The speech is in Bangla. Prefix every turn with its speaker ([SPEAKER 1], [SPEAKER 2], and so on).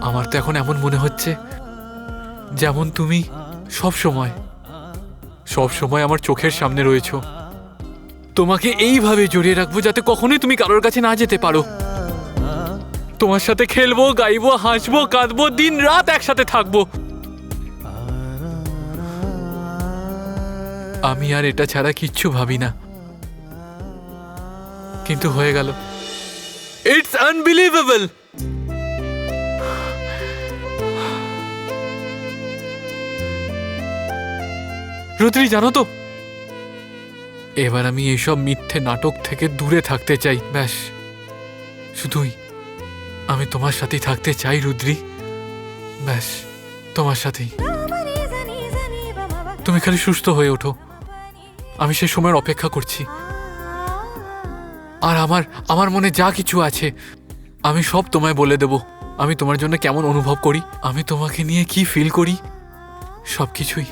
[SPEAKER 1] আমার তো এখন এমন মনে হচ্ছে যেমন তুমি সব সময় আমার চোখের সামনে রয়েছো। তোমাকে এইভাবে জড়িয়ে রাখবো যাতে কখনোই তুমি কারোর কাছে না যেতে পারো। তোমার সাথে খেলবো, গাইবো, হাসবো, কাঁদবো, দিন রাত একসাথে থাকবো। আমি আর এটা ছাড়া কিচ্ছু ভাবি না, কিন্তু হয়ে গেল। It's unbelievable. রুদ্রি, জানো তো, এবার আমি এইসব মিথ্যে নাটক থেকে দূরে থাকতে চাই। ব্যাস, শুধুই আমি তোমার সাথেই থাকতে চাই রুদ্রি, ব্যাস তোমার সাথেই। তুমি খালি সুস্থ হয়ে ওঠো, আমি সে সময়ের অপেক্ষা করছি। আর আমার মনে যা কিছু আছে আমি সব তোমায় বলে দেব। আমি তোমার জন্য কেমন অনুভব করি, আমি তোমাকে নিয়ে কি ফিল করি, সবকিছুই।